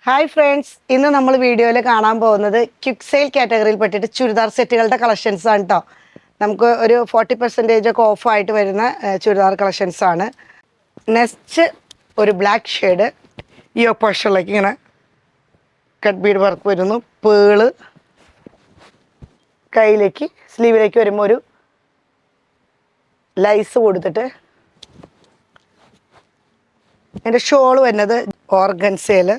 Hi friends, ഇന്ന് നമ്മൾ വീഡിയോയിൽ കാണാൻ പോകുന്നത് ക്വിക്ക് സെയിൽ കാറ്റഗറിയിൽ പെട്ടിട്ട് ചുരിദാർ സെറ്റുകളുടെ കളക്ഷൻസ് ആണ് കേട്ടോ. നമുക്ക് ഒരു 40% ഒക്കെ ഓഫായിട്ട് വരുന്ന ചുരിദാർ കളക്ഷൻസ് ആണ്. നെക്സ്റ്റ് ഒരു ബ്ലാക്ക് ഷെയ്ഡ് ഈ പോർഷനിലേക്ക് ഇങ്ങനെ കട്ട് ബീഡ് വർക്ക് വരുന്നു. പേള് കയ്യിലേക്ക് സ്ലീവിലേക്ക് വരുമ്പോൾ ഒരു ലൈസ് കൊടുത്തിട്ട് എൻ്റെ ഷോൾ വരുന്നത് ഓർഗൻസയിൽ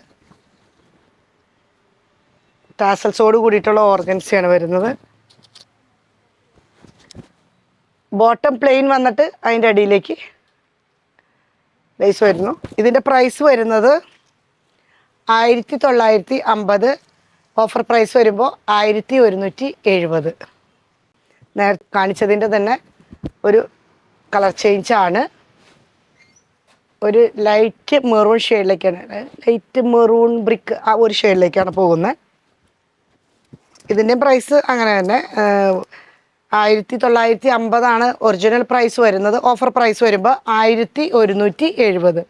ടാസൽസോട് കൂടിയിട്ടുള്ള ഓർഗൻസിയാണ് വരുന്നത്. ബോട്ടം പ്ലെയിൻ വന്നിട്ട് അതിൻ്റെ അടിയിലേക്ക് ലൈസ് വരുന്നു. ഇതിൻ്റെ പ്രൈസ് വരുന്നത് 1950. ഓഫർ പ്രൈസ് വരുമ്പോൾ 1170. നേരത്തെ കാണിച്ചതിൻ്റെ തന്നെ ഒരു കളർ ചേഞ്ചാണ്. ഒരു ലൈറ്റ് മെറൂൺ ഷെയ്ഡിലേക്കാണ്, ലൈറ്റ് മെറൂൺ ബ്രിക്ക് ആ ഒരു ഷെയ്ഡിലേക്കാണ് പോകുന്നത്. ഇതിൻ്റെ പ്രൈസ് അങ്ങനെ തന്നെ 1950 ഒറിജിനൽ പ്രൈസ് വരുന്നത്. ഓഫർ പ്രൈസ് വരുമ്പോൾ 1170.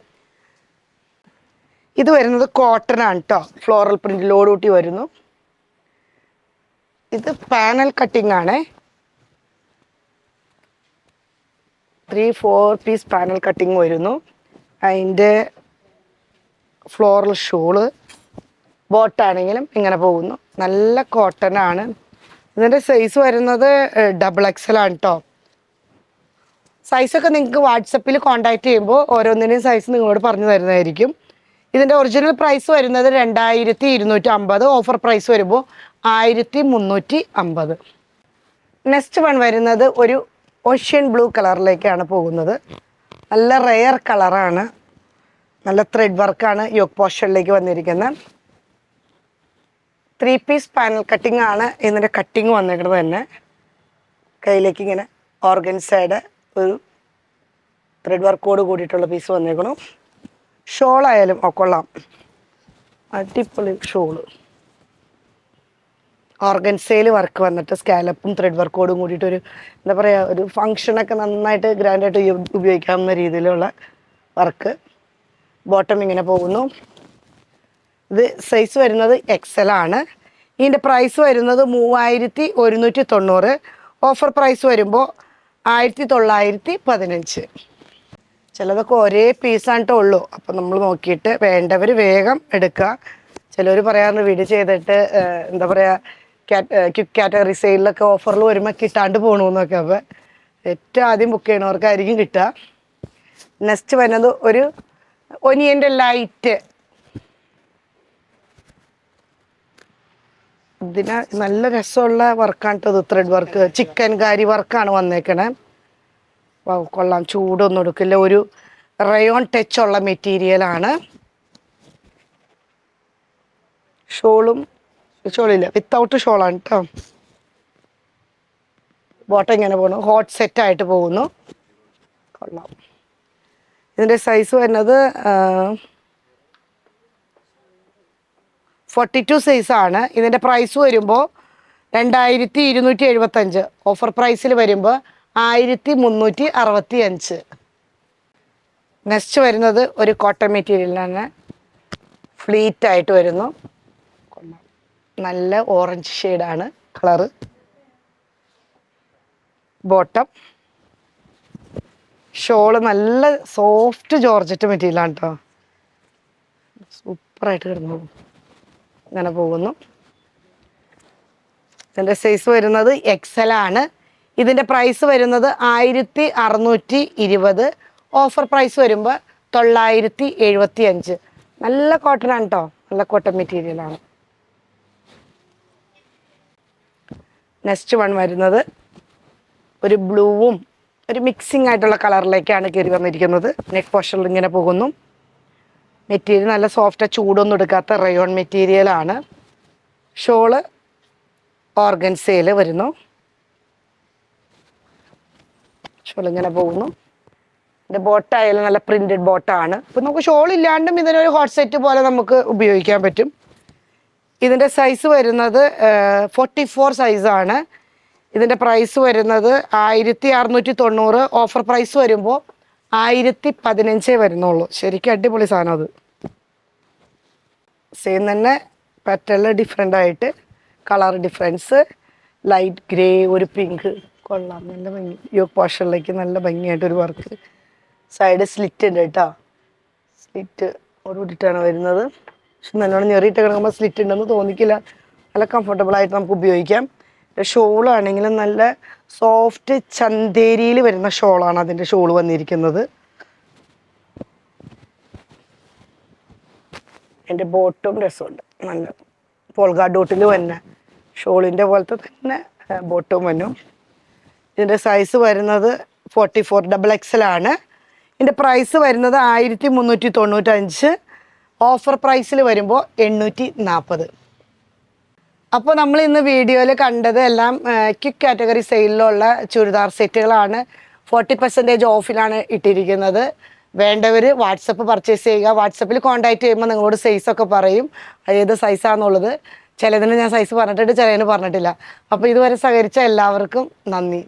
ഇത് വരുന്നത് കോട്ടൺ ആണ് കേട്ടോ. ഫ്ലോറൽ പ്രിൻറ്റിലോട് കൂട്ടി വരുന്നു. ഇത് പാനൽ കട്ടിംഗ് ആണ്. 3-4 പീസ് പാനൽ കട്ടിങ് വരുന്നു. അതിൻ്റെ ഫ്ലോറൽ ഷോള് ബോട്ടാണെങ്കിലും ഇങ്ങനെ പോകുന്നു. നല്ല കോട്ടൺ ആണ്. ഇതിൻ്റെ സൈസ് വരുന്നത് XXL ആണ് കേട്ടോ. സൈസൊക്കെ നിങ്ങൾക്ക് വാട്സപ്പിൽ കോൺടാക്റ്റ് ചെയ്യുമ്പോൾ ഓരോന്നിൻ്റെയും സൈസ് നിങ്ങളോട് പറഞ്ഞു തരുന്നതായിരിക്കും. ഇതിൻ്റെ ഒറിജിനൽ പ്രൈസ് വരുന്നത് 2250. ഓഫർ പ്രൈസ് വരുമ്പോൾ 1350. നെക്സ്റ്റ് വൺ വരുന്നത് ഒരു ഓഷ്യൻ ബ്ലൂ കളറിലേക്കാണ് പോകുന്നത്. നല്ല റെയർ കളറാണ്. നല്ല ത്രെഡ് വർക്കാണ് യോക്ക് പോർഷനിലേക്ക് വന്നിരിക്കുന്നത്. 3 പീസ് പാനൽ കട്ടിംഗ് ആണ് ഇതിൻ്റെ കട്ടിങ് വന്നിരിക്കുന്നത് തന്നെ. കയ്യിലേക്ക് ഇങ്ങനെ ഓർഗൻസയുടെ ഒരു ത്രെഡ് വർക്കോട് കൂടിയിട്ടുള്ള പീസ് വന്നേക്കണം. ഷോളായാലും കൊള്ളാം, അടിപൊളി ഷോള്. ഓർഗൻസയിൽ വർക്ക് വന്നിട്ട് സ്കാലപ്പും ത്രെഡ് വർക്കോടും കൂടിയിട്ടൊരു എന്താ പറയുക, ഒരു ഫങ്ഷനൊക്കെ നന്നായിട്ട് ഗ്രാൻഡായിട്ട് ഉപയോഗിക്കാവുന്ന രീതിയിലുള്ള വർക്ക്. ബോട്ടം ഇങ്ങനെ പോകുന്നു. ഇത് സൈസ് വരുന്നത് XL ആണ്. ഇതിൻ്റെ പ്രൈസ് വരുന്നത് 3190. ഓഫർ പ്രൈസ് വരുമ്പോൾ 1915. ചിലതൊക്കെ ഒരേ പീസായിട്ടേ ഉള്ളൂ. അപ്പം നമ്മൾ നോക്കിയിട്ട് വേണ്ടവർ വേഗം എടുക്കുക. ചിലർ പറയാറുണ്ട് വീഡിയോ ചെയ്തിട്ട് എന്താ പറയുക, ക്വിക്ക് കാറ്റഗറി സെയിലൊക്കെ ഓഫറിൽ വരുമ്പോൾ കിട്ടാണ്ട് പോകണമെന്നൊക്കെ. അപ്പോൾ ഏറ്റവും ആദ്യം ബുക്ക് ചെയ്യണവർക്കായിരിക്കും കിട്ടുക. നെക്സ്റ്റ് വരുന്നത് ഒരു ഒനിയൻ്റെ ലൈറ്റ്. ഇതിന് നല്ല രസമുള്ള വർക്കാണ് കേട്ടോ. ഇത് ത്രെഡ് വർക്ക്, ചിക്കൻ കാരി വർക്കാണ് വന്നേക്കണേ. കൊള്ളാം, ചൂടൊന്നും എടുക്കില്ല. ഒരു റയോൺ ടച്ച് ഉള്ള മെറ്റീരിയലാണ്. ഷോളില്ല, വിത്തൗട്ട് ഷോളാണ് കേട്ടോ. ബോട്ടം ഇങ്ങനെ പോകുന്നു, ഹോട്ട് സെറ്റായിട്ട് പോകുന്നു. കൊള്ളാം. ഇതിൻ്റെ സൈസ് വരുന്നത് 42 സൈസാണ്. ഇതിൻ്റെ പ്രൈസ് വരുമ്പോൾ 2275. ഓഫർ പ്രൈസിൽ വരുമ്പോൾ 1365. നെക്സ്റ്റ് വരുന്നത് ഒരു കോട്ടൺ മെറ്റീരിയലിലാണ്. ഫ്ലീറ്റ് ആയിട്ട് വരുന്നു. നല്ല ഓറഞ്ച് ഷെയ്ഡാണ് കളറ്. ബോട്ടം ഷോള് നല്ല സോഫ്റ്റ് ജോർജറ്റ് മെറ്റീരിയലാണ് കേട്ടോ. സൂപ്പറായിട്ട് കിടന്നു പോകും. ഇങ്ങനെ പോകുന്നു. ഇതിൻ്റെ സൈസ് വരുന്നത് XL ആണ്. ഇതിൻ്റെ പ്രൈസ് വരുന്നത് 1620. ഓഫർ പ്രൈസ് വരുമ്പോൾ 975. നല്ല കോട്ടൺ ആണ് കേട്ടോ. നല്ല കോട്ടൺ മെറ്റീരിയലാണ്. നെക്സ്റ്റ് വൺ വരുന്നത് ഒരു ബ്ലൂവും ഒരു മിക്സിംഗ് ആയിട്ടുള്ള കളറിലേക്കാണ് കയറി വന്നിരിക്കുന്നത്. നെക്ക് പോർഷനിൽ ഇങ്ങനെ പോകുന്നു. മെറ്റീരിയൽ നല്ല സോഫ്റ്റ്, ചൂടൊന്നും എടുക്കാത്ത റയോൺ മെറ്റീരിയലാണ്. ഷോള് ഓർഗൻസയിൽ വരുന്നു. ഷോൾ ഇങ്ങനെ പോകുന്നു. ഇതിൻ്റെ ബോട്ടായാലും നല്ല പ്രിൻറ്റഡ് ബോട്ടാണ്. ഇപ്പം നമുക്ക് ഷോൾ ഇല്ലാണ്ടും ഇതിനൊരു ഹോട്ട് സെറ്റ് പോലെ നമുക്ക് ഉപയോഗിക്കാൻ പറ്റും. ഇതിൻ്റെ സൈസ് വരുന്നത് 44 സൈസാണ്. ഇതിൻ്റെ പ്രൈസ് വരുന്നത് 1690. ഓഫർ പ്രൈസ് വരുമ്പോൾ 1015 വരുന്നുള്ളൂ. ശരിക്കും അടിപൊളി സാധനം അത്. സെയിം തന്നെ പാറ്റേണിൽ ഡിഫറെൻ്റ് ആയിട്ട് കളർ ഡിഫറൻസ്, ലൈറ്റ് ഗ്രേ, ഒരു പിങ്ക്. കൊള്ളാം, നല്ല ഭംഗി. യോക്ക് പോർഷനിലേക്ക് നല്ല ഭംഗിയായിട്ടൊരു വർക്ക്. സൈഡ് സ്ലിറ്റ് ഉണ്ട് കേട്ടോ, സ്ലിറ്റ് ഓടിയിട്ടാണ് വരുന്നത്. പക്ഷെ നല്ലോണം ഞെറിയിട്ട് കിടക്കുമ്പോൾ സ്ലിറ്റ് ഉണ്ടെന്ന് തോന്നിക്കില്ല. നല്ല കംഫർട്ടബിൾ ആയിട്ട് നമുക്ക് ഉപയോഗിക്കാം. ഷോളാണെങ്കിലും നല്ല സോഫ്റ്റ് ചന്തേരിയിൽ വരുന്ന ഷോളാണ് അതിൻ്റെ ഷോൾ വന്നിരിക്കുന്നത്. എൻ്റെ ബോട്ടും രസമുണ്ട്, നല്ല പോൾഗാ ഡോട്ടിൽ വന്ന ഷോളിൻ്റെ പോലത്തെ തന്നെ ബോട്ടും വന്നു. ഇതിൻ്റെ സൈസ് വരുന്നത് 44 XXL ആണ്. ഇതിൻ്റെ പ്രൈസ് വരുന്നത് 1395. ഓഫർ പ്രൈസിൽ വരുമ്പോൾ 840. അപ്പോൾ നമ്മൾ ഇന്ന് വീഡിയോയിൽ കണ്ടത് എല്ലാം ക്വിക്ക് കാറ്റഗറി സെയിലിലുള്ള ചുരിദാർ സെറ്റുകളാണ്. 40% ഓഫിലാണ് ഇട്ടിരിക്കുന്നത്. വേണ്ടവർ വാട്സപ്പ് പർച്ചേസ് ചെയ്യുക. വാട്സപ്പിൽ കോൺടാക്റ്റ് ചെയ്യുമ്പോൾ നിങ്ങളോട് സൈസൊക്കെ പറയും, ഏത് സൈസാണെന്നുള്ളത്. ചിലതിന് ഞാൻ സൈസ് പറഞ്ഞിട്ടുണ്ട്, ചിലതിന് പറഞ്ഞിട്ടില്ല. അപ്പോൾ ഇതുവരെ സഹകരിച്ച എല്ലാവർക്കും നന്ദി.